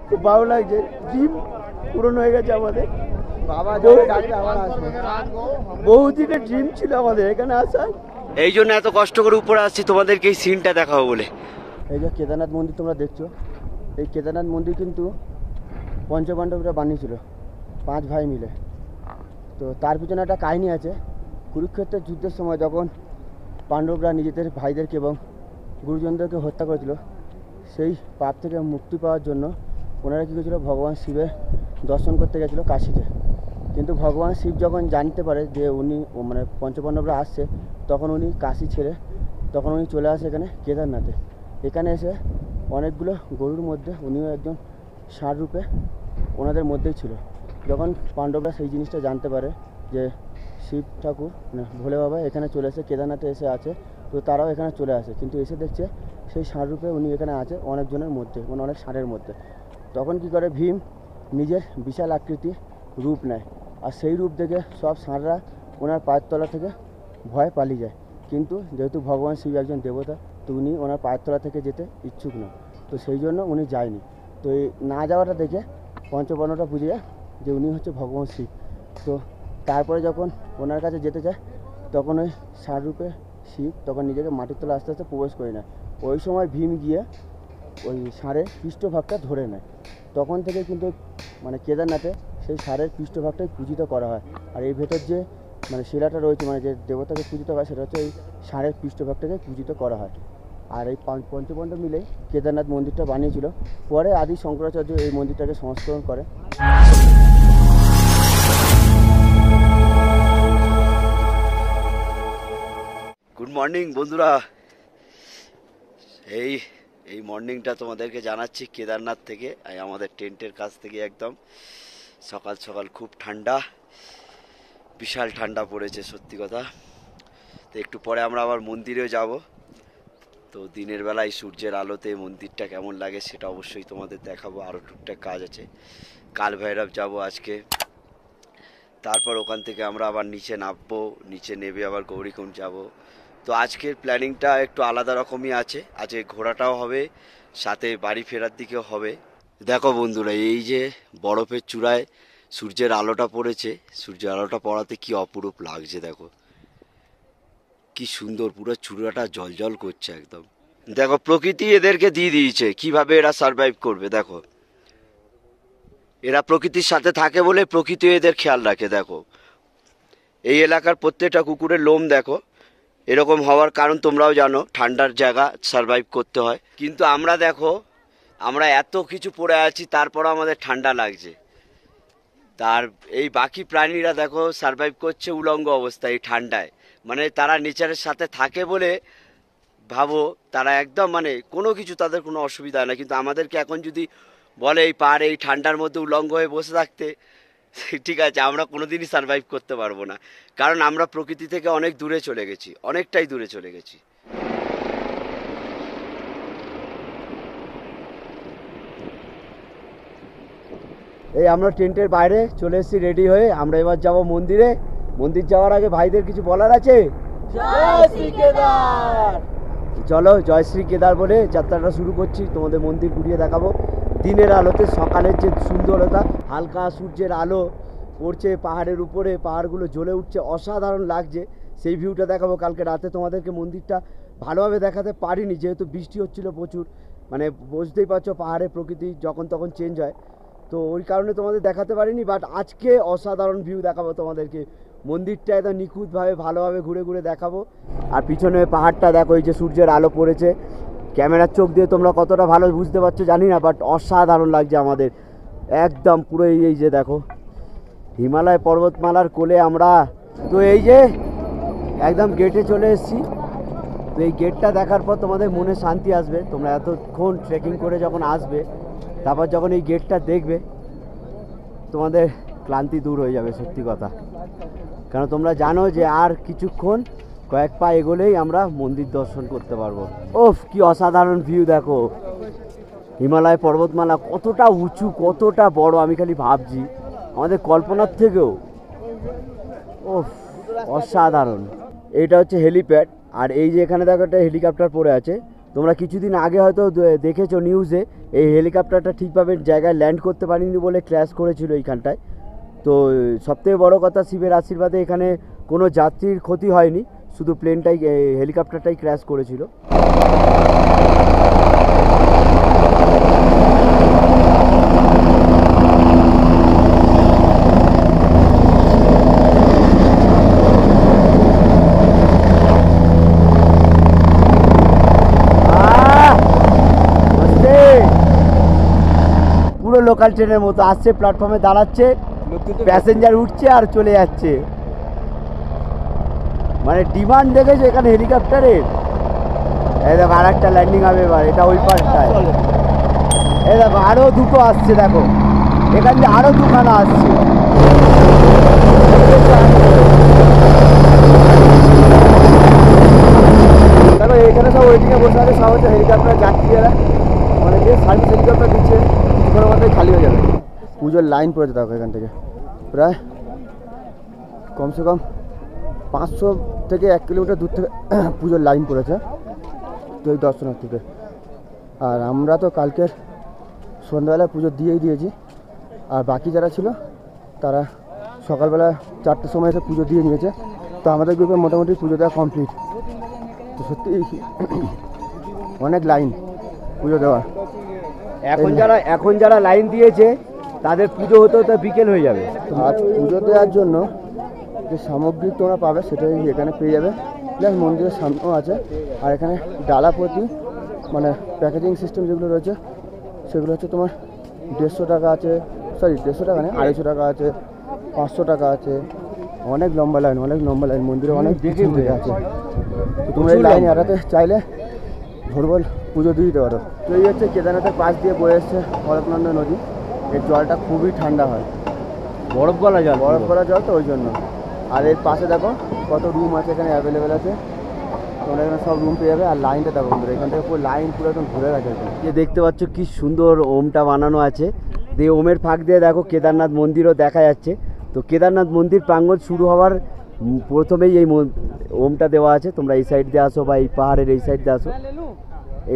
খুব ভালো লাগছে, ড্রিম পূরণ হয়ে গেছে আমাদের। বহুদিনের ড্রিম ছিল আমাদের এখানে আসার, এই জন্য এত কষ্ট করে উপরে আসছি তোমাদেরকে এই সিনটা দেখাবো বলে। এই যে কেদারনাথ মন্দির তোমরা দেখছো, এই কেদারনাথ মন্দির কিন্তু পঞ্চপাণ্ডবরা বানিয়েছিল 5 ভাই মিলে। তো তার পিছনে একটা কাহিনী আছে। কুরুক্ষেত্রের যুদ্ধের সময় যখন পাণ্ডবরা নিজেদের ভাইদেরকে এবং গুরুজনদেরকে হত্যা করেছিল, সেই পাপ থেকে মুক্তি পাওয়ার জন্য ওনারা কী করেছিল, ভগবান শিবের দর্শন করতে গেছিলো কাশীতে। কিন্তু ভগবান শিব যখন জানতে পারে যে উনি মানে পঞ্চপাণ্ডবরা আসছে, তখন উনি কাশী ছেড়ে তখন উনি চলে আসে এখানে কেদারনাথে। এখানে এসে অনেকগুলো গরুর মধ্যে উনিও একজন ষাঁড় রূপে ওনাদের মধ্যেই ছিল। যখন পাণ্ডবরা সেই জিনিসটা জানতে পারে যে শিব ঠাকুর মানে ভোলে বাবা এখানে চলে এসে কেদারনাথে এসে আছে, তো তারাও এখানে চলে আসে। কিন্তু এসে দেখছে সেই ষাঁড় রূপে উনি এখানে আছে অনেকজনের মধ্যে, মানে অনেক ষাঁড়ের মধ্যে। তখন কি করে, ভীম নিজের বিশাল আকৃতি রূপ নেয়, আর সেই রূপ দেখে সব ষাঁড়রা ওনার পায়ের তলা থেকে ভয় পালিয়ে যায়। কিন্তু যেহেতু ভগবান শিব একজন দেবতা, তো উনি ওনার পায়ের তলা থেকে যেতে ইচ্ছুক নয়, তো সেই জন্য উনি যায়নি। তো এই না যাওয়াটা দেখে পঞ্চপাণ্ডবরা বুঝে যায় যে উনি হচ্ছে ভগবান শিব। তো তারপরে যখন ওনার কাছে যেতে চায়, তখন ওই ষাঁড় রূপে শিব তখন নিজেকে মাটির তলা আস্তে আস্তে প্রবেশ করে নেয়। ওই সময় ভীম গিয়ে ওই ষাঁড়ের পৃষ্ঠভাগটা ধরে নেয়। তখন থেকে কিন্তু মানে কেদারনাথে সেই ষাঁড়ের পৃষ্ঠভাগটাই পূজিত করা হয়। আর এই ভেতর যে মানে শিলাটা রয়েছে, মানে যে দেবতাকে পূজিত হয়, সেটা হচ্ছে এই ষাঁড়ের পৃষ্ঠভাগটাকে পূজিত করা হয়। আর এই পঞ্চপাণ্ডব মিলেই কেদারনাথ মন্দিরটা বানিয়েছিল। পরে আদি শঙ্করাচার্য এই মন্দিরটাকে সংস্করণ করে। গুড মর্নিং বন্ধুরা, এই মর্নিংটা তোমাদেরকে জানাচ্ছি কেদারনাথ থেকে, আমাদের টেন্টের কাছ থেকে। একদম সকাল সকাল খুব ঠান্ডা, বিশাল ঠান্ডা পড়েছে সত্যি কথা। তো একটু পরে আমরা আবার মন্দিরেও যাব। তো দিনের বেলায় সূর্যের আলোতে মন্দিরটা কেমন লাগে সেটা অবশ্যই তোমাদের দেখাবো। আরও টুকটাক কাজ আছে, কাল ভৈরব যাব আজকে। তারপর ওখান থেকে আমরা আবার নিচে নামবো, নিচে নেমে আবার গৌরীকুণ্ড যাব। তো আজকের প্ল্যানিংটা একটু আলাদা রকমই আছে। আজকে ঘোরাটাও হবে, সাথে বাড়ি ফেরার দিকেও হবে। দেখো বন্ধুরা, এই যে বরফের চূড়ায় সূর্যের আলোটা পড়েছে, সূর্যের আলোটা পড়াতে কি অপরূপ লাগছে। দেখো কি সুন্দর, পুরো চূড়াটা জলজল করছে একদম। দেখো প্রকৃতি এদেরকে দিয়ে দিয়েছে, কিভাবে এরা সারভাইভ করবে। দেখো এরা প্রকৃতির সাথে থাকে বলে প্রকৃতি এদের খেয়াল রাখে। দেখো এই এলাকার প্রত্যেকটা কুকুরের লোম দেখো, এরকম হওয়ার কারণ তোমরাও জানো, ঠান্ডার জায়গা সারভাইভ করতে হয়। কিন্তু আমরা দেখো, আমরা এত কিছু পরে আছি, তারপর আমাদের ঠান্ডা লাগছে। তার এই বাকি প্রাণীরা দেখো সারভাইভ করছে উলঙ্গ অবস্থায় এই ঠান্ডায়। মানে তারা নেচারের সাথে থাকে বলে ভাবো, তারা একদম মানে কোনো কিছু তাদের কোনো অসুবিধা হয় না। কিন্তু আমাদেরকে এখন যদি বলে এই পাহাড়ে এই ঠান্ডার মধ্যে উলঙ্গ হয়ে বসে থাকতে, ঠিক আছে, আমরা কোনোদিনই সারভাইভ করতে পারবো না। কারণ আমরা প্রকৃতি থেকে অনেক দূরে চলে গেছি, অনেকটাই দূরে চলে গেছি। এই আমরা টেন্টের বাইরে চলে এসেছি রেডি হয়ে। আমরা এবার যাব মন্দিরে। মন্দির যাওয়ার আগে ভাইদের কিছু বলার আছে। জয় শ্রী কেদার। চলো জয় শ্রী কেদার বলে যাত্রাটা শুরু করছি। তোমাদের মন্দির ঘুরিয়ে দেখাবো দিনের আলোতে। সকালের যে সুন্দরতা, হালকা সূর্যের আলো পড়ছে পাহাড়ের উপরে, পাহাড়গুলো জ্বলে উঠছে, অসাধারণ লাগছে। সেই ভিউটা দেখাবো। কালকে রাতে তোমাদেরকে মন্দিরটা ভালোভাবে দেখাতে পারিনি, যেহেতু বৃষ্টি হচ্ছিল প্রচুর। মানে বুঝতেই পারছো পাহাড়ের প্রকৃতি যখন তখন চেঞ্জ হয়, তো ওই কারণে তোমাদের দেখাতে পারিনি। বাট আজকে অসাধারণ ভিউ দেখাবো তোমাদেরকে। মন্দিরটা একদম নিখুঁতভাবে ভালোভাবে ঘুরে ঘুরে দেখাবো। আর পিছনে পাহাড়টা দেখো, এই যে সূর্যের আলো পড়েছে, ক্যামেরার চোখ দিয়ে তোমরা কতটা ভালো বুঝতে পারছো জানি না, বাট অসাধারণ লাগছে আমাদের একদম পুরো। এই যে দেখো হিমালয় পর্বতমালার কোলে আমরা। তো এই যে একদম গেটে চলে এসেছি। তো এই গেটটা দেখার পর তোমাদের মনে শান্তি আসবে। তোমরা এতক্ষণ ট্রেকিং করে যখন আসবে, তারপর যখন এই গেটটা দেখবে, তোমাদের ক্লান্তি দূর হয়ে যাবে সত্যি কথা। কারণ তোমরা জানো যে আর কিছুক্ষণ, কয়েক পা এগোলেই আমরা মন্দির দর্শন করতে পারবো। ওফ কি অসাধারণ ভিউ দেখো। হিমালয় পর্বতমালা কতটা উঁচু, কতটা বড়, আমি খালি ভাবছি আমাদের কল্পনার থেকেও। ওফ অসাধারণ। এইটা হচ্ছে হেলিপ্যাড। আর এই যে এখানে দেখো একটা হেলিকপ্টার পড়ে আছে, তোমরা কিছুদিন আগে হয়তো দেখেছো নিউজে, এই হেলিকপ্টারটা ঠিকভাবে জায়গায় ল্যান্ড করতে পারেনি বলে ক্র্যাশ করেছিল এইখানটায়। তো সবথেকে বড় কথা, শিবের আশীর্বাদে এখানে কোনো যাত্রীর ক্ষতি হয়নি, শুধু প্লেনটাই হেলিকপ্টারটাই ক্র্যাশ করেছিল। পুরো লোকাল ট্রেনের মতো আসছে, প্ল্যাটফর্মে দাঁড়াচ্ছে, প্যাসেঞ্জার উঠছে আর চলে যাচ্ছে। মানে ডিমান্ড দেখেছো এখানে হেলিকপ্টারের। এই দেখো আর একটা ল্যান্ডিং হবে এবার, এটা ওই পার্টটায়। এই দেখো আরও দুটো আসছে, দেখো এখান দিয়ে আরও দুখানা আসছে। দেখো এখানে সব ওয়েটিংয়ে বসে আছে, সব হচ্ছে হেলিকপ্টার যাত্রীরা, মানে যে সার্ভিস হেলিকপ্টার দিচ্ছে কিছুক্ষণের মধ্যেই খালি হয়ে যাবে। পুজোর লাইন পড়েছে দেখো এখান থেকে, প্রায় কমসে কম 500 থেকে 1 কিলোমিটার দূর থেকে পুজোর লাইন পড়েছে তো এই দর্শনার্থীদের। আর আমরা তো কালকের সন্ধ্যাবেলায় পুজো দিয়েই দিয়েছি, আর বাকি যারা ছিল তারা সকালবেলা 4টের সময় এসে পুজো দিয়ে নিয়েছে। তো আমাদের গ্রুপে মোটামুটি পুজো দেওয়া কমপ্লিট। তো সত্যি অনেক লাইন পুজো দেওয়ার। এখন যারা লাইন দিয়েছে তাদের পুজো হতে হতে বিকেল হয়ে যাবে। আজ পুজো দেওয়ার জন্য যে সামগ্রী তোমরা পাবে সেটাই এখানে পেয়ে যাবে, প্লাস মন্দিরের সামনেও আছে। আর এখানে ডালা প্রতি মানে প্যাকেজিং সিস্টেম যেগুলো রয়েছে সেগুলো হচ্ছে তোমার 150 টাকা আছে, সরি 150 টাকা নেই, 250 টাকা আছে, 500 টাকা আছে। অনেক লম্বা লাইন, অনেক লম্বা লাইন, মন্দিরে অনেক দেখে আছে। তো তোমরা এই লাইন এড়াতে চাইলে ভোরবেল পুজো দিয়ে দিতে পারো। তো এই হচ্ছে কেদারনাথের পাশ দিয়ে বয়ে এসছে অলকনন্দা নদী। এর জলটা খুবই ঠান্ডা হয়, বরফ গলা জল তো ওই জন্য। আর এর পাশে দেখো কত রুম আছে এখানে অ্যাভেলেবেল আছে, তোমরা এখানে সব রুম পেয়ে যাবে। আর লাইনটা দেখো বন্ধুরা, এখান থেকে পুরো লাইন পুরো একদম ঘুরে গেছে। যে দেখতে পাচ্ছ কি সুন্দর ওমটা বানানো আছে, দিয়ে ওমের ফাঁক দিয়ে দেখো কেদারনাথ মন্দিরও দেখা যাচ্ছে। তো কেদারনাথ মন্দির প্রাঙ্গণ শুরু হওয়ার প্রথমেই এই ওমটা দেওয়া আছে। তোমরা এই সাইড দিয়ে আসো বা এই পাহাড়ের এই সাইড দিয়ে আসো,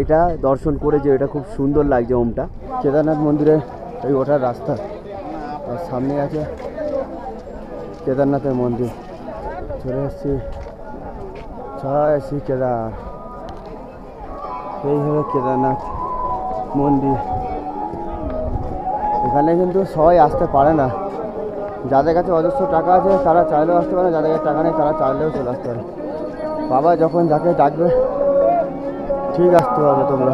এটা দর্শন করে যে এটা খুব সুন্দর লাগছে ওমটা। কেদারনাথ মন্দিরের এই ওঠার রাস্তা, আর সামনে আছে কেদারনাথের মন্দির। চলে এসছি জয় শ্রী কেদার, এই হলো কেদারনাথ মন্দির। এখানে কিন্তু সবাই আসতে পারে না, যাদের কাছে অজস্র টাকা আছে তারা চাইলেও আসতে পারে, যাদের কাছে টাকা নেই তারা চাইলেও চলে আসতে পারে। বাবা যখন যাকে ডাকবে ঠিক আসতে পারবে। তোমরা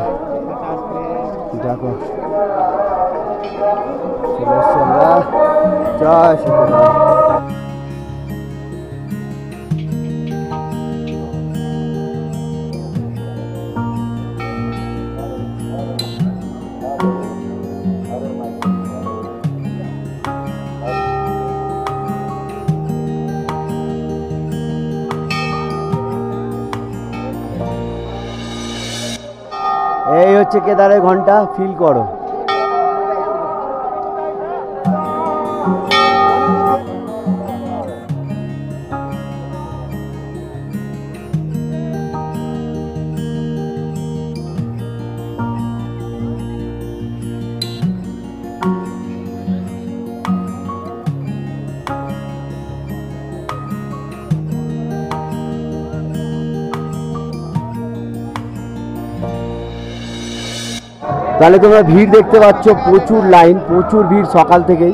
দেখো চলে এসছি আমরা, জয় শ্রী কেদার। এই হচ্ছে কেদারের ঘন্টা, ফিল করো। তাহলে তোমরা ভিড় দেখতে পাচ্ছ, প্রচুর লাইন, প্রচুর ভিড় সকাল থেকেই।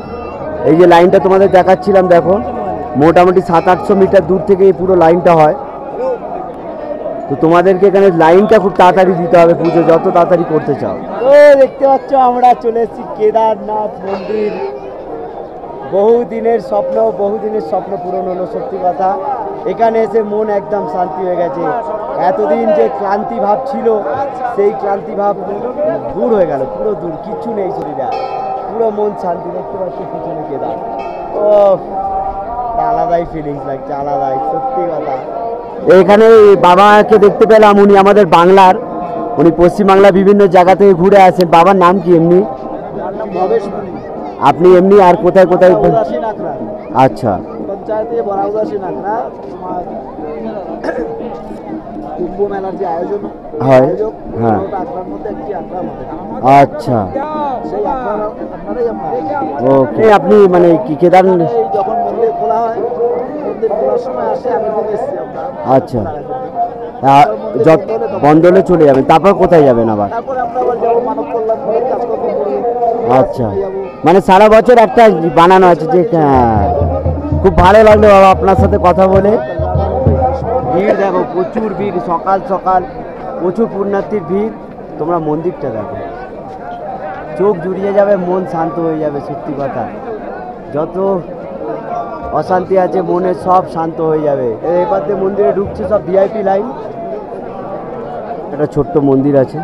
এই যে লাইনটা তোমাদের দেখাচ্ছিলাম, দেখো মোটামুটি 700-800 মিটার দূর থেকে এই পুরো লাইনটা হয়। তো তোমাদেরকে এখানে লাইনটা খুব তাড়াতাড়ি দিতে হবে পুজো যত তাড়াতাড়ি করতে চাও। তো দেখতে পাচ্ছ আমরা চলে এসেছি কেদারনাথ মন্দির। বহুদিনের স্বপ্ন পূরণ হলো, সত্যি কথা। এখানে এসে মন একদম শান্তি হয়ে গেছে। এতদিন যে ক্লান্তি ভাব ছিল সেই ক্লান্তি ভাব দূর হয়ে গেল, পুরো দূর, কিচ্ছু নেই শরীরে, পুরো মন শান্তি। দেখতে পাচ্ছি পিছনে কেদার, ও আলাদাই ফিলিংস লাগছে, আলাদাই, সত্যি কথা। এখানে বাবাকে দেখতে পেলাম, উনি আমাদের বাংলার, উনি পশ্চিমবাংলার বিভিন্ন জায়গা থেকে ঘুরে আসেন। বাবার নাম কি এমনি? আপনি এমনি আর কোথায় কোথায়? আচ্ছা, কুম্ভ মেলার যে আয়োজন হয়, হ্যাঁ, আচ্ছা, ওকে। আপনি মানে কি কেদারনাথ যখন মন্দির খোলা হয়, মন্দির খোলার সময় আসে, আমি এসেছি আমরা। আচ্ছা, বন্ধ হলে চলে যাবেন, তারপর কোথায় যাবেন আবার? তারপর আমরা আবার যাবো মানব কল্যাণ কাজকর্ম করব। আচ্ছা, মানে সারা বছর একটা বানানো আছে যে। খুব ভালো লাগলো বাবা আপনার সাথে কথা বলে। ভিড় দেখো, প্রচুর ভিড়, সকাল সকাল প্রচুর পুণ্যার্থীর ভিড়। তোমরা মন্দিরটা দেখো, চোখ জুড়িয়ে যাবে, মন শান্ত হয়ে যাবে। সত্যি কথা, যত অশান্তি আছে মনে সব শান্ত হয়ে যাবে। এবার দিয়ে মন্দিরে ঢুকছে সব ভিআইপি লাইন। একটা ছোট্ট মন্দির আছে।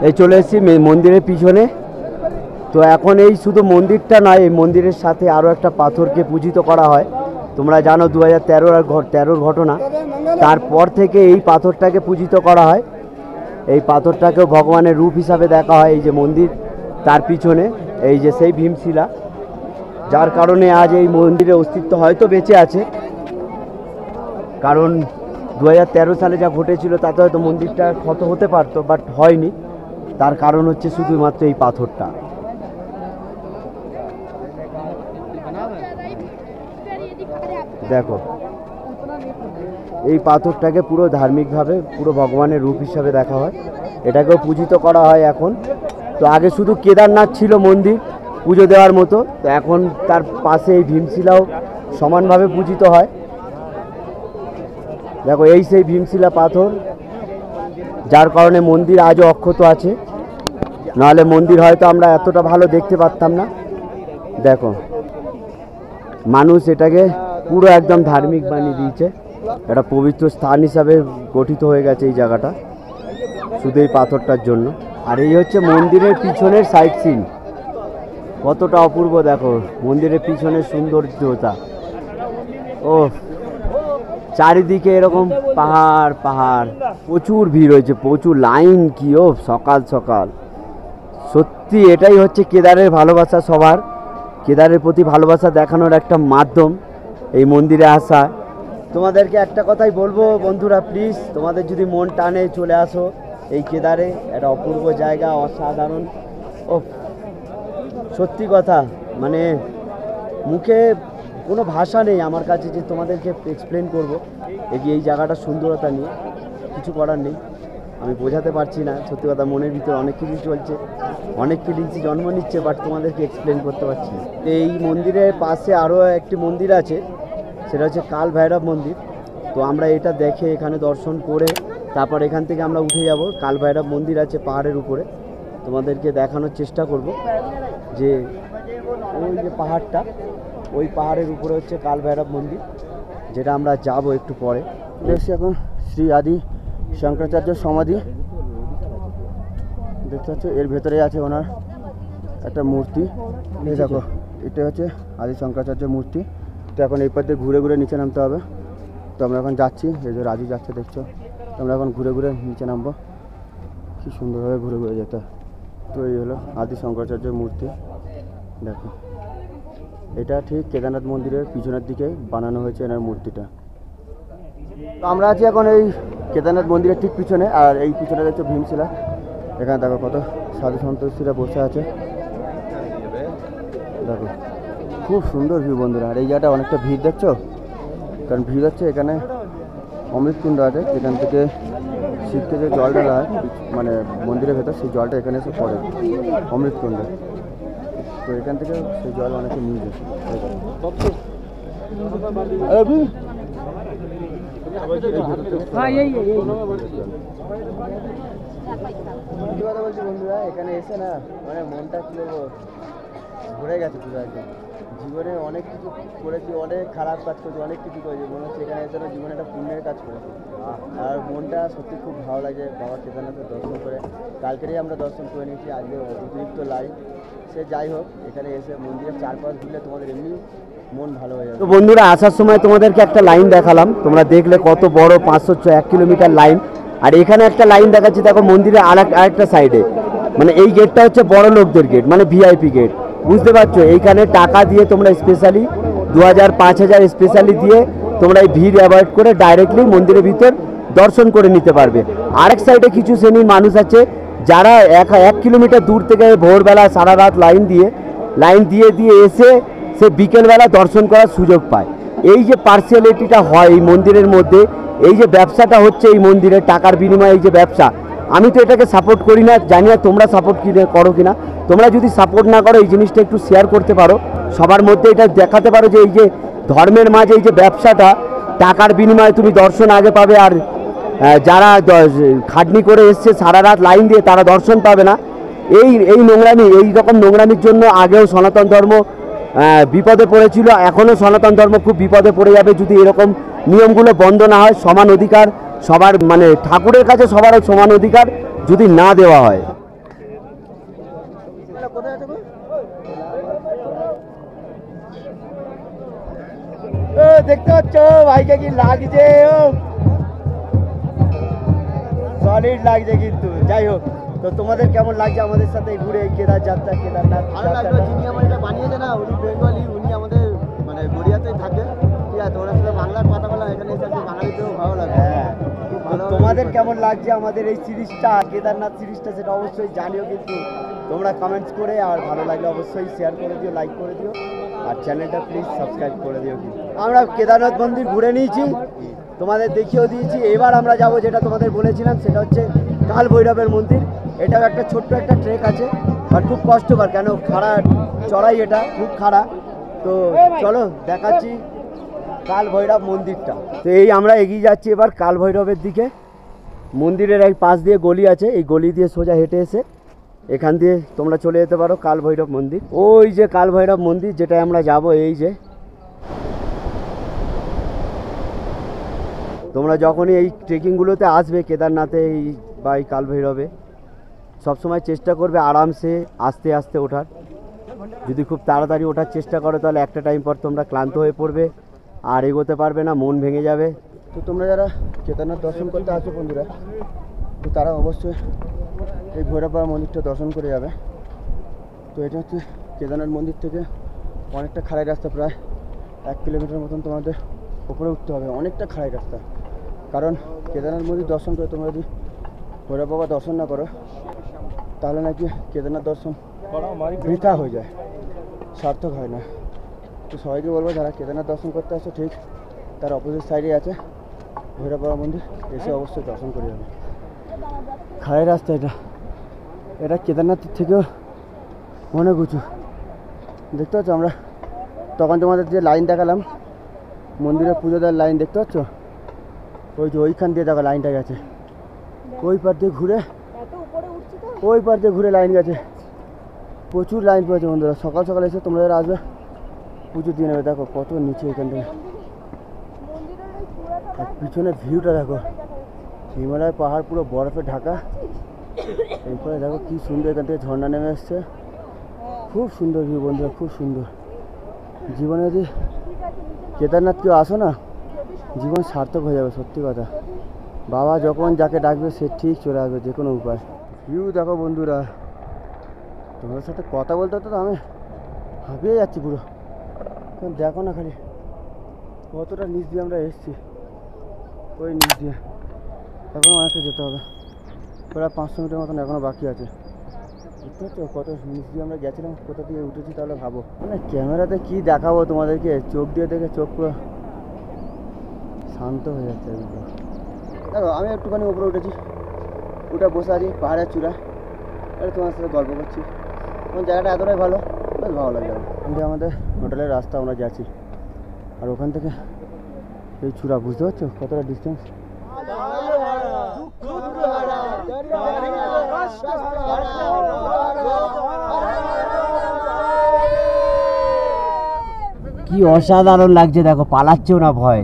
এই চলে এসেছি মন্দিরের পিছনে। তো এখন এই শুধু মন্দিরটা নয়, এই মন্দিরের সাথে আরও একটা পাথরকে পূজিত করা হয়। তোমরা জানো 2013 ঘটনা, তারপর থেকে এই পাথরটাকে পূজিত করা হয়। এই পাথরটাকেও ভগবানের রূপ হিসাবে দেখা হয়। এই যে মন্দির, তার পিছনে এই যে সেই ভীমশিলা, যার কারণে আজ এই মন্দিরের অস্তিত্ব হয়তো বেঁচে আছে। কারণ 2013 সালে যা ঘটেছিল তাতে হয়তো মন্দিরটা ক্ষত হতে পারতো, বাট হয়নি। তার কারণ হচ্ছে শুধুমাত্র এই পাথরটা। দেখো, এই পাথরটাকে পুরো ধার্মিকভাবে, পুরো ভগবানের রূপ হিসাবে দেখা হয়। এটাকেও পূজিত করা হয় এখন। তো আগে শুধু কেদারনাথ ছিল মন্দির পুজো দেওয়ার মতো, তো এখন তার পাশে এই ভীমশিলাও সমানভাবে পূজিত হয়। দেখো, এই সেই ভীমশিলা পাথর, যার কারণে মন্দির আজও অক্ষত আছে। নাহলে মন্দির হয়তো আমরা এতটা ভালো দেখতে পারতাম না। দেখো, মানুষ এটাকে পুরো একদম ধার্মিক বানিয়ে দিয়েছে। একটা পবিত্র স্থান হিসাবে গঠিত হয়ে গেছে এই জায়গাটা, শুধু এই পাথরটার জন্য। আর এই হচ্ছে মন্দিরের পিছনের সাইড সিন, কতটা অপূর্ব। দেখো মন্দিরের পিছনের সৌন্দর্যতা। ও চারিদিকে এরকম পাহাড় পাহাড়, প্রচুর ভিড় হয়েছে, প্রচুর লাইন। কি ও সকাল সকাল, সত্যি এটাই হচ্ছে কেদারের ভালোবাসা। সবার কেদারের প্রতি ভালোবাসা দেখানোর একটা মাধ্যম এই মন্দিরে আসা। তোমাদেরকে একটা কথাই বলবো বন্ধুরা, প্লিজ তোমাদের যদি মন টানে চলে আসো এই কেদারে। একটা অপূর্ব জায়গা, অসাধারণ। ও সত্যি কথা, মানে মুখে কোনো ভাষা নেই আমার কাছে যে তোমাদেরকে এক্সপ্লেন করবো এই জায়গাটার সুন্দরতা নিয়ে। কিছু করার নেই, আমি বোঝাতে পারছি না। সত্যি কথা, মনের ভিতরে অনেক কিছু চলছে, অনেক ফিলিংসই জন্ম নিচ্ছে, বাট তোমাদেরকে এক্সপ্লেন করতে পারছি না। এই মন্দিরের পাশে আরও একটি মন্দির আছে, সেটা হচ্ছে কাল ভৈরব মন্দির। তো আমরা এটা দেখে এখানে দর্শন করে তারপর এখান থেকে আমরা উঠে যাব। কাল ভৈরব মন্দির আছে পাহাড়ের উপরে, তোমাদেরকে দেখানোর চেষ্টা করব যে ওই যে পাহাড়টা, ওই পাহাড়ের উপরে হচ্ছে কাল ভৈরব মন্দির, যেটা আমরা যাব একটু পরে। দেখছি এখন শ্রী আদি শঙ্করাচার্য সমাধি দেখতে পাচ্ছ, এর ভেতরে আছে ওনার একটা মূর্তি। এই দেখো, এটা হচ্ছে আদি শঙ্করাচার্যের মূর্তি। তো এখন এই পথে ঘুরে ঘুরে নিচে নামতে হবে। তো আমরা এখন যাচ্ছি, এই যে রাজু যাচ্ছে দেখছো। তো আমরা এখন ঘুরে ঘুরে নিচে নামবো, কি সুন্দরভাবে ঘুরে ঘুরে যেতে। তো এই হলো আদি শঙ্করাচার্যের মূর্তি। দেখো, এটা ঠিক কেদারনাথ মন্দিরের পিছনের দিকে বানানো হয়েছে এনার মূর্তিটা। তো আমরা আছি এখন এই কেদারনাথ মন্দিরের ঠিক পিছনে, আর এই পিছনে দেখছো ভীমশিলা। এখানে দেখো কত সাধু সন্তোষীরা বসে আছে। দেখো খুব সুন্দর ভিউ বন্ধুরা। আর এই জায়গাটা অনেকটা ভিড় দেখছো, কারণ ভিড় হচ্ছে এখানে অমৃতকুণ্ড আছে, যেখান থেকে শিবকে যে জলটা দেয় মানে মন্দিরের ভেতর, সেই জলটা এখানে এসে পড়ে অমৃতকুণ্ডে। তো এখান থেকে সেই জল অনেকে নিয়ে যায়। কথা বলছি বন্ধুরা, এখানে এসে না মানে মনটা কি বলবো, ঘুরে গেছে পুরো একদম। জীবনে অনেক কিছু করেছি, অনেক খারাপ কাজ করেছি, অনেক কিছু করেছি, মনে হচ্ছে এখানে এসে না জীবনে একটা পুণ্যের কাজ করেছি। আর মনটা সত্যি খুব ভালো লাগে বাবা কেদারনাথের দর্শন করে। কালকেরই আমরা দর্শন করে নিয়েছি, আজকে অতিরিক্ত লাইন। সে যাই হোক, এখানে এসে মন্দিরের চারপাশ ঘুরলে তোমাদের এমনি মন ভালো হয়ে যাবে। তো বন্ধুরা, আসার সময় তোমাদেরকে একটা লাইন দেখালাম, তোমরা দেখলে কত বড় 501 কিলোমিটার লাইন। আর এখানে একটা লাইন দেখাচ্ছি, দেখো মন্দিরের আরেকটা সাইডে, মানে এই গেটটা হচ্ছে বড় লোকদের গেট, মানে ভিআইপি গেট। বুঝতে পারছো, এইখানে টাকা দিয়ে তোমরা স্পেশালি 2000-5000 স্পেশালি দিয়ে তোমরা এই ভিড় অ্যাভয়েড করে ডাইরেক্টলি মন্দিরের ভিতর দর্শন করে নিতে পারবে। আরেক সাইডে কিছু শ্রেণীর মানুষ আছে যারা 1 কিলোমিটার দূর থেকে ভোরবেলা সারা রাত লাইন দিয়ে এসে সে বিকেলবেলা দর্শন করার সুযোগ পায়। এই যে পার্সিয়ালিটিটা হয় এই মন্দিরের মধ্যে, এই যে ব্যবসাটা হচ্ছে এই মন্দিরে টাকার বিনিময়ে এই যে ব্যবসা, আমি তো এটাকে সাপোর্ট করি না, জানি না তোমরা সাপোর্ট করো কিনা। তোমরা যদি সাপোর্ট না করো এই জিনিসটা একটু শেয়ার করতে পারো, সবার মধ্যে এটা দেখাতে পারো যে এই যে ধর্মের মাঝে এই যে ব্যবসাটা, টাকার বিনিময়ে তুমি দর্শন আগে পাবে, আর যারা খাটনি করে এসছে সারা রাত লাইন দিয়ে তারা দর্শন পাবে না। এই নোংরামি, এই রকম নোংরামির জন্য আগেও সনাতন ধর্ম বিপদে পড়েছিল, এখনও সনাতন ধর্ম খুব বিপদে পড়ে যাবে যদি এরকম নিয়মগুলো বন্ধ না হয়। সমান অধিকার সবার, মানে ঠাকুরের কাছে সবার সমান অধিকার যদি না দেওয়া হয়। দেখতে পাচ্ছ ভাইকে কি লাগছে, সলিড লাগছে কিন্তু। যাই হোক, তো তোমাদের কেমন লাগছে আমাদের সাথে ঘুরে কেদার যাত্রা, কেদারনাথ? ভালো লাগলো, যিনি আমার এটা বানিয়েছে না উনি বেঙ্গলি, উনি আমাদের মানে গড়িয়াতেই থাকে, ঠিক আছে। ওনার সাথে বাংলার কথা বলা, এখানে এসে বাঙালিতেও ভালো লাগে। হ্যাঁ, তোমাদের কেমন লাগছে আমাদের এই সিরিজটা, কেদারনাথ সিরিজটা, সেটা অবশ্যই জানিও কিন্তু তোমরা কমেন্টস করে। আর ভালো লাগলে অবশ্যই শেয়ার করে দিও, লাইক করে দিও, আর চ্যানেলটা প্লিজ সাবস্ক্রাইব করে দিও। কিন্তু আমরা কেদারনাথ মন্দির ঘুরে নিয়েছি, তোমাদের দেখিয়েও দিয়েছি। এবার আমরা যাব যেটা তোমাদের বলেছিলাম, সেটা হচ্ছে কাল ভৈরবের মন্দির। এটাও একটা ছোট্ট একটা ট্রেক আছে, আর খুব কষ্টকর, কেন খাড়া চড়াই, এটা খুব খাড়া। তো চলো দেখাচ্ছি কাল ভৈরব মন্দিরটা। তো এই আমরা এগিয়ে যাচ্ছি এবার কাল ভৈরবের দিকে। মন্দিরের এক পাশ দিয়ে গলি আছে, এই গলি দিয়ে সোজা হেঁটে এসে এখান দিয়ে তোমরা চলে যেতে পারো কাল ভৈরব মন্দির। ওই যে কাল ভৈরব মন্দির যেটায় আমরা যাব, এই যে তোমরা যখনই এই ট্রেকিংগুলোতে আসবে কেদারনাথে এই বা এই কাল ভৈরবে, সবসময় চেষ্টা করবে আরামসে আস্তে আস্তে ওঠার। যদি খুব তাড়াতাড়ি ওঠার চেষ্টা করো তাহলে একটা টাইম পর তোমরা ক্লান্ত হয়ে পড়বে আর এগোতে পারবে না, মন ভেঙে যাবে। তো তোমরা যারা কেদারনাথ দর্শন করতে আসো বন্ধুরা, তো তারা অবশ্যই এই ভৈরববাবা মন্দিরটা দর্শন করে যাবে। তো এটা হচ্ছে কেদারনাথ মন্দির থেকে অনেকটা খাড়াই রাস্তা, প্রায় 1 কিলোমিটার মতন তোমাদের উপরে উঠতে হবে, অনেকটা খাড়াই রাস্তা। কারণ কেদারনাথ মন্দির দর্শন করে তোমরা যদি ভৈরব বাবা দর্শন না করো তাহলে নাকি কেদারনাথ দর্শন বৃথা হয়ে যায়, সার্থক হয় না। তো সবাইকে বলবো যারা কেদারনাথ দর্শন করতে আসো, ঠিক তার অপোজিট সাইডে আছে ভৈরব বাবা মন্দির, এসে অবশ্যই দর্শন করে যাবে। খাড়াই রাস্তা এটা কেদারনাথের থেকেও অনেক উঁচু। দেখতে পাচ্ছ আমরা তখন তোমাদের যে লাইন দেখালাম, মন্দিরে পুজো দেওয়ার লাইন দেখতে পাচ্ছ, ওই যে ওইখান দিয়ে দেখো লাইনটা গেছে, ওই পার দিয়ে ঘুরে, ওই পার দিয়ে ঘুরে লাইন গেছে। প্রচুর লাইন পড়েছে বন্ধুরা। সকাল সকাল এসে তোমরা যারা আসবে পুজো দিয়ে নেবে। দেখো কত নিচে এখান থেকে, আর পিছনে ভিউটা দেখো, হিমালয় পাহাড় পুরো বরফে ঢাকা। এরপরে দেখো কি সুন্দর এখান থেকে ঝর্ণা নেমে এসছে, খুব সুন্দর ভিউ বন্ধুরা, খুব সুন্দর। জীবনে যদি কেদারনাথ কেউ আসো না, জীবন সার্থক হয়ে যাবে, সত্যি কথা। বাবা যখন যাকে ডাকবে সে ঠিক চলে আসবে যে কোনো উপায়। ভিউ দেখো বন্ধুরা, তোমাদের সাথে কথা বলতে হতো তো আমি হাঁপিয়ে যাচ্ছি পুরো। দেখো না খালি কতটা নিচ দিয়ে আমরা এসেছি, ওই নিচ দিয়ে এখনও অনেকটা যেতে হবে, প্রায় 500 মিটার মতন এখনও বাকি আছে। বুঝতে পারছো কত নিচ দিয়ে আমরা গেছিলাম, কোথা দিয়ে উঠেছি তাহলে ভাবো। মানে ক্যামেরাতে কি দেখাবো তোমাদেরকে, চোখ দিয়ে দেখে চোখ পুরো শান্ত হয়ে যাচ্ছে। দেখো আমি একটুখানি উপরে উঠেছি, উঠে বসে আছি পাহাড়ের চূড়া, আর তোমার সাথে গল্প করছি। এবং জায়গাটা এতটাই ভালো, বেশ ভালো লাগে। কিন্তু আমাদের হোটেলের রাস্তা আমরা যাচ্ছি, আর ওখান থেকে এই চূড়া, বুঝতে পারছো কতটা ডিস্টেন্স। কি অসাধারণ লাগছে দেখো, পালাচ্ছেও না ভয়,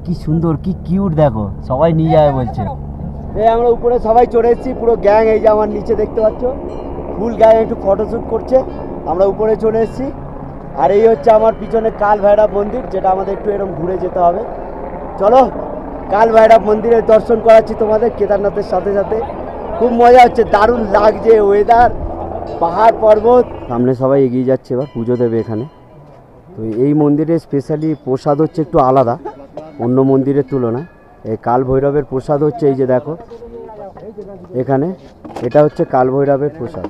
কি সুন্দর, কি কিউট দেখো, সবাই নিয়ে যাবে বলছে। এই আমরা উপরে সবাই চড়ে এসেছি, পুরো গ্যাং। এই যে আমার নিচে দেখতে পাচ্ছ ফুল গ্যাং একটু ফটোশ্যুট করছে, আমরা উপরে চলে এসেছি। আর এই হচ্ছে আমার পিছনে কাল ভৈরব মন্দির, যেটা আমাদের একটু এরকম ঘুরে যেতে হবে। চলো কাল ভৈরব মন্দিরের দর্শন করাচ্ছি তোমাদের কেদারনাথের সাথে সাথে। খুব মজা হচ্ছে, দারুণ লাগছে ওয়েদার, পাহাড় পর্বত। সামনে সবাই এগিয়ে যাচ্ছে, এবার পুজো দেবে এখানে। তো এই মন্দিরে স্পেশালি প্রসাদ হচ্ছে একটু আলাদা অন্য মন্দিরের তুলনায়। এই কাল ভৈরবের প্রসাদ হচ্ছে এই যে দেখো এখানে, এটা হচ্ছে কাল ভৈরবের প্রসাদ,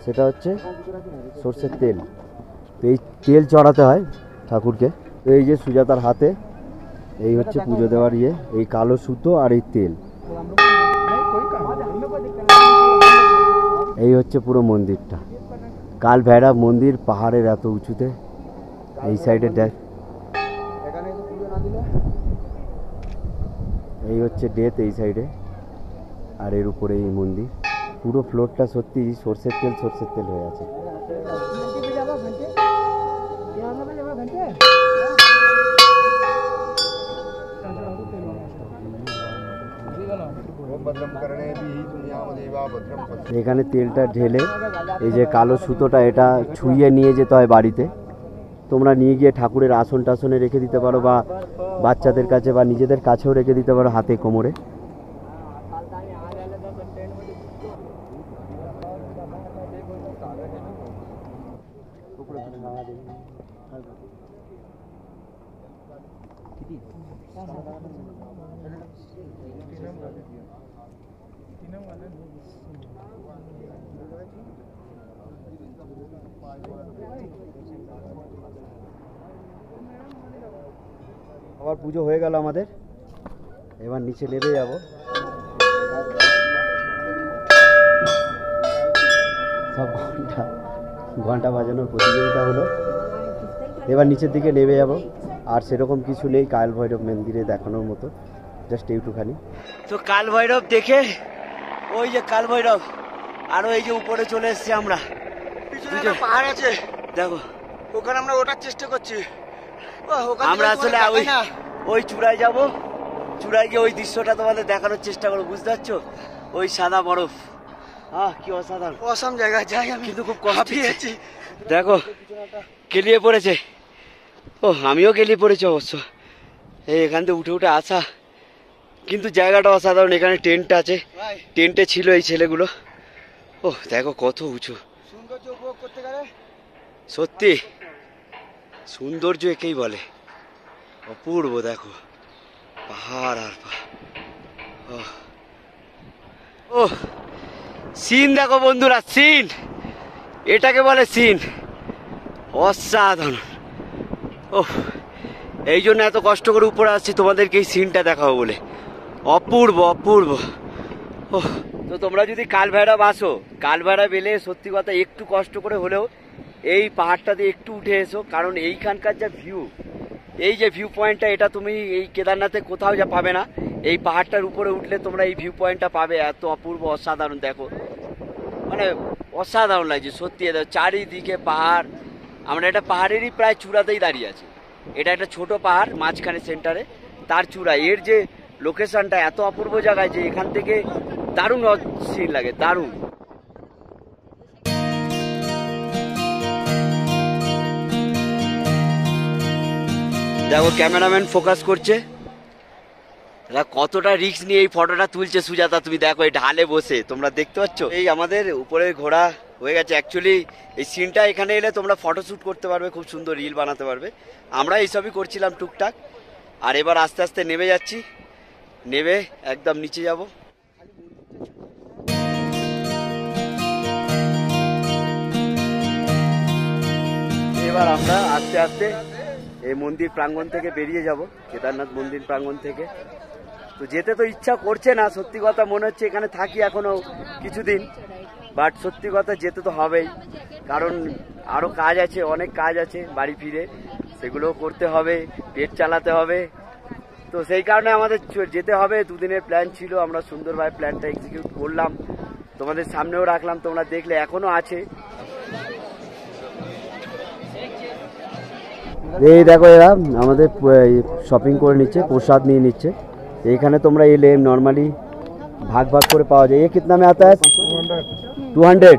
সেটা হচ্ছে সর্ষের তেল। তো এই তেল চড়াতে হয় ঠাকুরকে। তো এই যে সুজাতার হাতে এই হচ্ছে পুজো দেওয়ার ইয়ে, এই কালো সুতো আর এই তেল, এই হচ্ছে পুরো মন্দিরটা। কাল ভৈরব মন্দির পাহাড়ের এত উঁচুতে, এই সাইডে দেখ এই হচ্ছে ডেথ এই সাইডে, আর এর উপরে এই মন্দির। পুরো ফ্লোরটা সত্যি সর্ষের তেল হয়ে আছে। এখানে তেলটা ঢেলে এই যে কালো সুতোটা এটা ছুঁয়ে নিয়ে যেতে হয় বাড়িতে। তোমরা নিয়ে গিয়ে ঠাকুরের আসন টাসনে রেখে দিতে পারো, বা বাচ্চাদের কাছে বা নিজেদের কাছেও রেখে দিতে পারো, হাতে কোমরে। আবার পুজো হয়ে গেল আমাদের, এবার নিচে নেমে যাব। সব ঘন্টা বাজানোর প্রতিযোগিতা হলো, এবার নিচের দিকে নেমে যাব। আর সেরকম কিছু নেই কাল ভৈরব মন্দিরে দেখানোর মতো, জাস্ট এইটুখানি। তো কাল ভৈরব দেখে ওই যে কাল ভৈরব, আর ওই যে উপরে চলে এসেছি আমরা, পাহাড় আছে দেখো, ওখানে আমরা ওঠার চেষ্টা করছি। আমরা আসলে ওই চূড়ায় যাব, চূড়ায় গিয়ে ওই দৃশ্যটা তোমাদের দেখানোর চেষ্টা করবো, বুঝতে পারছো? ওই সাদা বরফ, কি অসাধারণ, অসাম জায়গায় যাই আমি, কিন্তু খুব কষ্ট পেয়েছি। দেখো কেলিয়ে পড়েছে, আমিও কেলিয়ে পড়েছি অবশ্য। এখান থেকে উঠে উঠে আসা, কিন্তু জায়গাটা অসাধারণ। এখানে টেন্ট আছে, টেন্টে ছিল এই ছেলেগুলো। দেখো কত উঁচু, সত্যি সৌন্দর্য একেই বলে, অপূর্ব। দেখো পাহাড় আর সিন দেখো বন্ধুরা, সিন, এটাকে বলে সিন, অসাধারণ। এই জন্য এত কষ্ট করে উপরে আসছি তোমাদেরকে এই সিনটা দেখাবো বলে, অপূর্ব অপূর্ব। তো তোমরা যদি কাল ভৈরব আসো, কাল ভৈরব এলে সত্যি কথা একটু কষ্ট করে হলেও এই পাহাড়টা দিয়ে একটু উঠে এসো, কারণ এইখানকার যা ভিউ, এই যে ভিউ পয়েন্টটা, এটা তুমি এই কেদারনাথে কোথাও যা পাবে না। এই পাহাড়টার উপরে উঠলে তোমরা এই ভিউ পয়েন্টটা পাবে, এত অপূর্ব অসাধারণ। দেখো মানে অসাধারণ লাগছে সত্যি, চারিদিকে পাহাড়। আমরা এটা পাহাড়েরই প্রায় চূড়াতেই দাঁড়িয়ে আছি। এটা একটা ছোট পাহাড় মাঝখানে সেন্টারে, তার চূড়া। এর যে লোকেশনটা এত অপূর্ব জায়গায় যে এখান থেকে দারুণ সিন লাগে, দারুণ। দেখো ক্যামেরাম্যান ফোকাস করছে, কতটা রিস্ক নিয়ে এই ফটোটা তুলছে সুজাতা। তুমি দেখো এই ঢালে বসে, তোমরা দেখতে পাচ্ছ এই আমাদের উপরে ঘোড়া হয়ে গেছে। অ্যাকচুয়ালি এই সিনটা এখানে এলে তোমরা ফটোশ্যুট করতে পারবে, খুব সুন্দর রিল বানাতে পারবে। আমরা এইসবই করছিলাম টুকটাক। আর এবার আস্তে আস্তে নেমে যাচ্ছি, নেমে একদম নিচে যাব। এবার আমরা আস্তে আস্তে এই মন্দির প্রাঙ্গণ থেকে বেরিয়ে যাব, কেদারনাথ মন্দির প্রাঙ্গণ থেকে। তো যেতে তো ইচ্ছা করছে না, সত্যি কথা মনে হচ্ছে এখানে থাকি এখনো কিছুদিন, বাট সত্যি কথা যেতে তো হবেই, কারণ আরো কাজ আছে, অনেক কাজ আছে বাড়ি ফিরে, সেগুলো করতে হবে, পেট চালাতে হবে। তো সেই কারণে আমাদের যেতে হবে। দুদিনের প্ল্যান ছিল, আমরা সুন্দরভাবে প্ল্যানটা এক্সিকিউট করলাম, তোমাদের সামনেও রাখলাম, তোমরা দেখলে এখনো আছে। এই দেখো এরা আমাদের শপিং করে নিচ্ছে, প্রসাদ নিয়ে নিচ্ছে। এইখানে তোমরা এলে নর্মালি ভাগ ভাগ করে পাওয়া যায়। ये कितना में आता है? 200।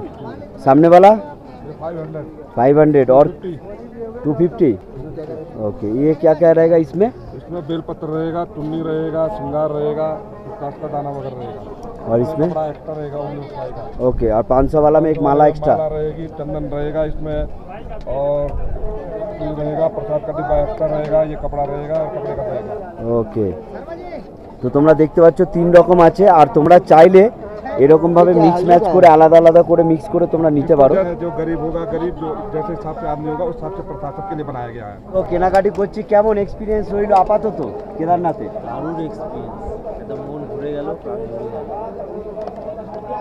सामने वाला 500 और 250। ओके, ये क्या क्या रहेगा इसमें? इसमें बेलपत्र रहेगा, टुन्नी रहेगा, श्रृंगार रहेगा, काश का दाना वगैरह रहेगा। और इसमें एक्स्ट्रा रहेगा, ओके। और 500 वाला में एक माला एक्स्ट्रा रहेगी, चंदन रहेगा इसमें, और चटनी रहेगा, प्रसाद का डिब्बा एक्स्ट्रा रहेगा, ये कपड़ा रहेगा और कपड़े का रहेगा। ওকে, তো তোমরা দেখতে পাচ্ছ 3 রকম আছে, আর তোমরা চাইলে এরকম ভাবে মিক্স ম্যাচ করে আলাদা আলাদা করে মিক্স করে তোমরা নিতে পারো। जो गरीब होगा, गरीब जो जैसे हिसाब से आदमी होगा उस हिसाब से प्रसाद सबके लिए बनाया गया है। তো কেনাকাটি করছি, কেমন এক্সপিরিয়েন্স রইলো আপাতত কেদারনাথে? দারুণ এক্সপিরিয়েন্স, একদম মন ঘুরে গেল, প্রাণ ঘুরে গেল।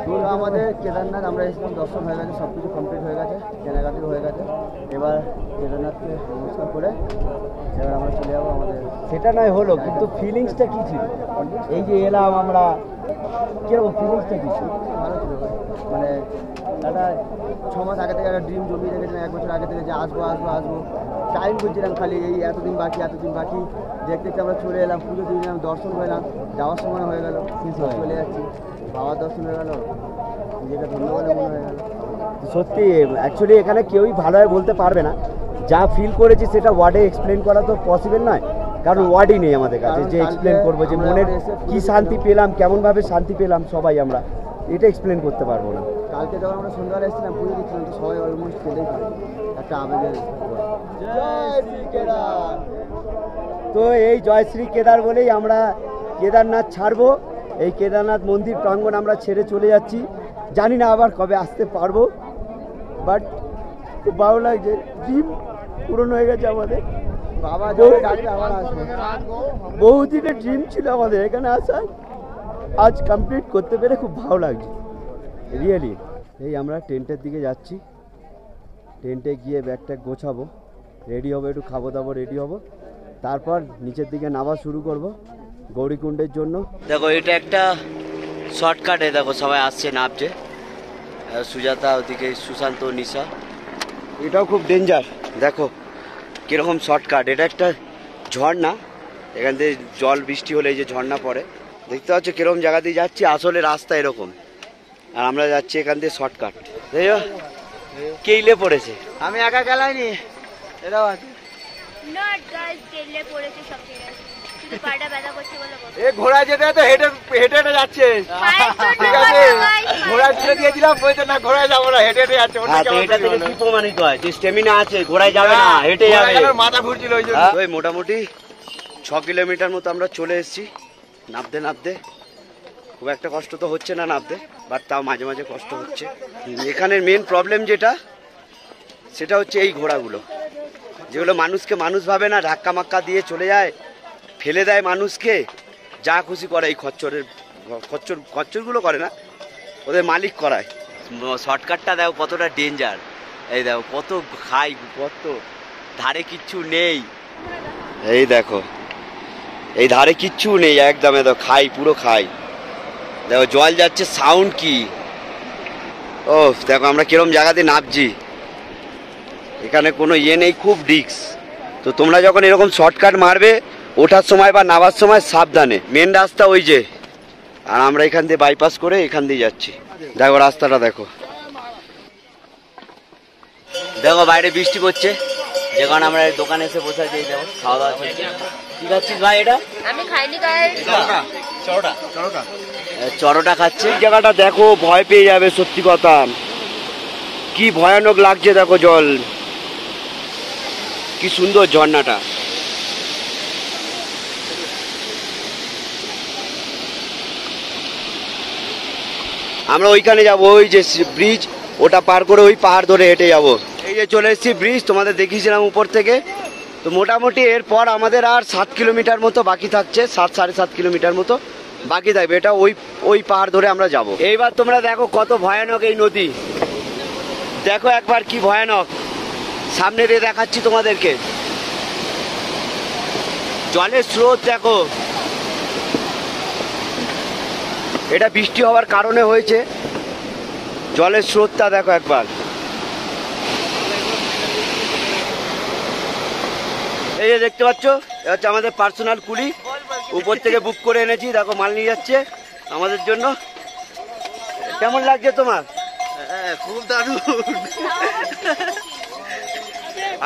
তো আমাদের কেদারনাথ আমরা এসেছিলাম, দর্শন হয়ে গেছে, সব কিছু কমপ্লিট হয়ে গেছে, কেনাকাটি হয়ে গেছে। এবার কেদারনাথকে নমস্কার করে এবার আমরা চলে যাবো আমাদের। সেটা নয় হলো, কিন্তু ফিলিংসটা কী ছিল এই যে এলাম আমরা, কীরকম ফিলিংসটা কী ছিল? ভালো ছিল, মানে একটা 6 মাস আগে থেকে একটা ড্রিম জমিয়ে রেখেছিলাম, 1 বছর আগে থেকে যে আসবো আসবো আসবো, টাইম বুঝছিলাম খালি এই এতদিন বাকি এতদিন বাকি। দেখতে দেখতে আমরা চলে এলাম, পুজো দিয়ে দিলাম, দর্শন করলাম, যাওয়ার সময় হয়ে গেল, চলে যাচ্ছি, বাবার দর্শন হয়ে গেল, নিজেকে ধন্যবাদ মনে হয়ে গেল। সত্যি অ্যাকচুয়ালি এখানে কেউই ভালোভাবে বলতে পারবে না, যা ফিল করেছি সেটা ওয়ার্ডে এক্সপ্লেন করা তো পসিবল নয়, কারণ ওয়ার্ডই নেই আমাদের কাছে যে এক্সপ্লেন করবো যে মনের কি শান্তি পেলাম, কেমনভাবে শান্তি পেলাম সবাই আমরা, এটা এক্সপ্লেন করতে পারবো না। কালকে যখন আমরা সন্ধ্যাবেলা এসেছিলাম পুজো দিচ্ছিলাম, তো সবাই অলমোস্ট কেঁদেই ফেলেছে, একটা আবেগের। তো এই জয় শ্রী কেদার বলেই আমরা কেদারনাথ ছাড়বো, এই কেদারনাথ মন্দির প্রাঙ্গণ আমরা ছেড়ে চলে যাচ্ছি। জানি না আবার কবে আসতে পারবো, বাট খুব ভালো লাগছে, ড্রিম পূরণ হয়ে গেছে আমাদের। বাবা আবার আসবো, বহুদিনের ড্রিম ছিল আমাদের এখানে আসার, আজ কমপ্লিট করতে পেরে খুব ভালো লাগছে রিয়েলি। এই আমরা টেন্টের দিকে যাচ্ছি, টেন্টে গিয়ে ব্যাগ ট্যাগ গোছাবো, রেডি হবো, একটু খাবো দাবো, রেডি হবো, তারপর নিচের দিকে নামা শুরু করব গৌরীকুণ্ডের জন্য। দেখো এটা একটা শর্টকাটে, দেখো সবাই আসছে নামছে, সুজাতা ওদিকে, সুশান্ত, নিশা। এটাও খুব ডেঞ্জার, দেখো কীরকম শর্টকাট। এটা একটা ঝর্ণা, এখান থেকে জল বৃষ্টি হলে এই যে ঝর্ণা পড়ে, দেখতে পাচ্ছ কিরকম জায়গা দিয়ে যাচ্ছি, আসলে রাস্তা এরকম, আর আমরা যাচ্ছি এখান দিয়ে শর্টকাট। কে ইলে পড়েছে? আমি একা গেলাইনি, এরাও আছে। ঘোড়া যেতে তো হেঁটে হেঁটে হেঁটে যাচ্ছে, ঠিক আছে, ঘোড়া ছেড়ে দিয়েছিলাম, বলছে না ঘোড়ায় যাবো না, হেঁটে হেঁটে যাচ্ছে। এটা থেকে কি প্রমাণিত হয় যে স্টেমিনা আছে, ঘোড়ায় যাবে না, হেঁটে যাবে? মাথা ঘুরছিল ওই জন্য। ওই মোটামুটি 6 কিলোমিটার মতো আমরা চলে এসেছি, নামতে নামতে খুব একটা কষ্ট তো হচ্ছে না নামতে, বাট তাও মাঝে মাঝে কষ্ট হচ্ছে। এখানের মেন প্রবলেম যেটা, সেটা হচ্ছে এই ঘোড়াগুলো, যেগুলো মানুষকে মানুষ ভাবে না, ধাক্কা মাক্কা দিয়ে চলে যায়, ফেলে দেয় মানুষকে, যা খুশি করে। এই খচ্চরগুলো করে না, ওদের মালিক করায়। শর্টকাটটা দেখো কতটা ডেঞ্জার, এই দেখো কত খাই, কত ধারে কিচ্ছু নেই, এই দেখো এই ধারে কিচ্ছু নেই একদম, দেখো খাই, পুরো খাই, দেখো জল যাচ্ছে, সাউন্ড কি, ও দেখো আমরা কিরম জায়গাতে নামছি, এখানে কোনো ইয়ে নেই, খুব রিস্ক। তো তোমরা যখন এরকম শর্টকাট মারবে, ওঠার সময় বা নামার সময় সাবধানে, মেন রাস্তা ওই যে, আর আমরা এখান দিয়ে বাইপাস করে এখান দিয়ে যাচ্ছি। দেখো রাস্তাটা দেখো, দেখো বাইরে বৃষ্টি পড়ছে, যখন আমরা দোকানে এসে বসে আছি, দেখো খাওয়া দাওয়া চলছে। কি খাচ্ছিস ভাই? এটা আমি খাইনি গায়ে, চরোটা খাচ্ছে। জায়গাটা দেখো, ভয় পেয়ে যাবে, সত্যি কথা কি ভয়ানক লাগছে, দেখো জল কি সুন্দর, ঝর্ণাটা। আমরা ওইখানে যাবো, ওই যে ব্রিজ, ওটা পার করে ওই পাহাড় ধরে হেঁটে যাব। এই যে চলে এসেছি ব্রিজ, তোমাদের দেখিয়েছিলাম উপর থেকে। তো মোটামুটি এরপর আমাদের আর 7 কিলোমিটার মতো বাকি থাকছে, 7-7.5 কিলোমিটার মতো বাকি থাকবে, এটা ওই পাহাড় ধরে আমরা যাব। এইবার তোমরা দেখো কত ভয়ানক এই নদী, দেখো একবার কি ভয়ানক, সামনে দিয়ে দেখাচ্ছি তোমাদেরকে, জলের স্রোত দেখো। এটা বৃষ্টি হওয়ার কারণে হয়েছে, জলের স্রোতটা দেখো একবার। এই যে দেখতে পাচ্ছ, এটা হচ্ছে আমাদের পার্সোনাল কুলি, উপর থেকে বুক করে এনেছি, দেখো মাল নিয়ে যাচ্ছে আমাদের জন্য। কেমন লাগছে তোমার? খুব দারুণ।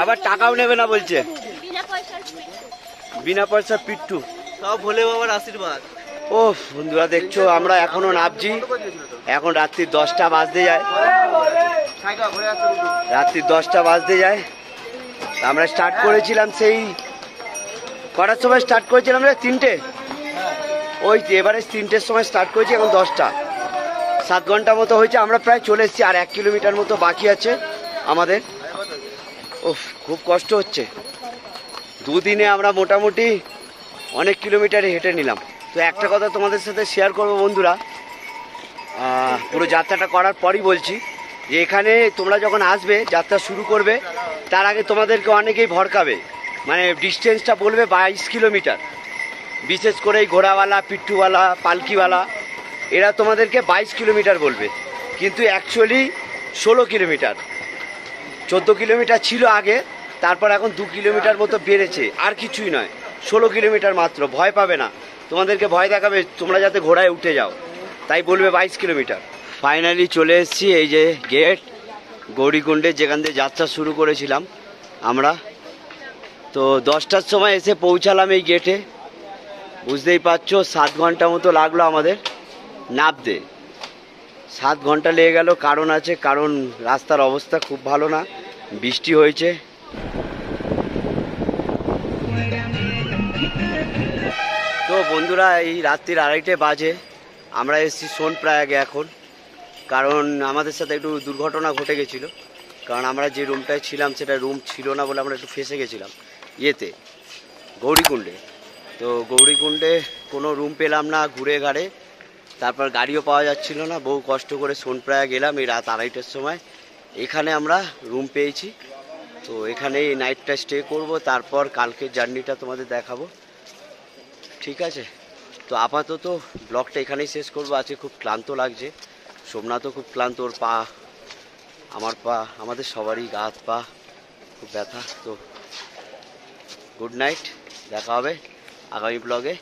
আবার টাকাও নেবে না বলছে, বিনা পয়সা পিট্টু, সব ভোলে বাবার আশীর্বাদ। ও বন্ধুরা দেখছো, আমরা এখনো নামছি, এখন রাত্রি 10টা বাজতে যায়, রাত্রি 10টা বাজতে যায়, আমরা স্টার্ট করেছিলাম সেই কটার সময় স্টার্ট করেছিলাম রে? 3টে। ওই এবারে 3টের সময় স্টার্ট করেছি, এখন 10টা। 7 ঘন্টা মতো হয়েছে। আমরা প্রায় চলে এসেছি, আর 1 কিলোমিটার মতো বাকি আছে আমাদের। উফ, খুব কষ্ট হচ্ছে। দুদিনে আমরা মোটামুটি অনেক কিলোমিটারে হেঁটে নিলাম। তো একটা কথা তোমাদের সাথে শেয়ার করবো বন্ধুরা, পুরো যাত্রাটা করার পরই বলছি যে এখানে তোমরা যখন আসবে, যাত্রা শুরু করবে, তার আগে তোমাদেরকে অনেকেই ভড়কাবে, মানে ডিস্টেন্সটা বলবে 22 কিলোমিটার। বিশেষ করে এই ঘোড়াওয়ালা, পিট্টুওয়ালা, পালকিওয়ালা, এরা তোমাদেরকে 22 কিলোমিটার বলবে, কিন্তু অ্যাকচুয়ালি 16 কিলোমিটার। 14 কিলোমিটার ছিল আগে, তারপর এখন 2 কিলোমিটার মতো বেড়েছে, আর কিছুই নয়। 16 কিলোমিটার মাত্র। ভয় পাবে না, তোমাদেরকে ভয় দেখাবে তোমরা যাতে ঘোড়ায় উঠে যাও, তাই বলবে 22 কিলোমিটার। ফাইনালি চলে এসেছি, এই যে গেট গৌরীকুণ্ডে, যেখান থেকে যাত্রা শুরু করেছিলাম আমরা। তো 10টার সময় এসে পৌঁছালাম এই গেটে। বুঝতেই পারছো 7 ঘন্টা মতো লাগলো আমাদের নামতে। 7 ঘন্টা লেগে গেল, কারণ আছে, কারণ রাস্তার অবস্থা খুব ভালো না, বৃষ্টি হয়েছে। তো বন্ধুরা, এই রাত্রির 2:30 বাজে, আমরা এসেছি সোনপ্রয়াগে এখন। কারণ আমাদের সাথে একটু দুর্ঘটনা ঘটে গেছিলো, কারণ আমরা যে রুমটায় ছিলাম সেটা রুম ছিল না বলে আমরা একটু ফেঁসে গেছিলাম ইয়েতে, গৌরীকুণ্ডে। তো গৌরীকুণ্ডে কোনো রুম পেলাম না ঘুরে ঘাড়ে, তারপর গাড়িও পাওয়া যাচ্ছিল না। বহু কষ্ট করে সোনপ্রয়াগ গেলাম এই রাত 2:30টার সময়। এখানে আমরা রুম পেয়েছি, তো এখানে এই নাইটটা স্টে করব, তারপর কালকের জার্নিটা তোমাদের দেখাবো, ঠিক আছে? তো আপাতত ব্লগটা এখানেই শেষ করবো। আজকে খুব ক্লান্ত লাগছে, সোমনাথও খুব ক্লান্ত, ওর পা, আমার পা, আমাদের সবারই গা হাত পা খুব ব্যথা। তো গুড নাইট, দেখা হবে আগামী ব্লগে।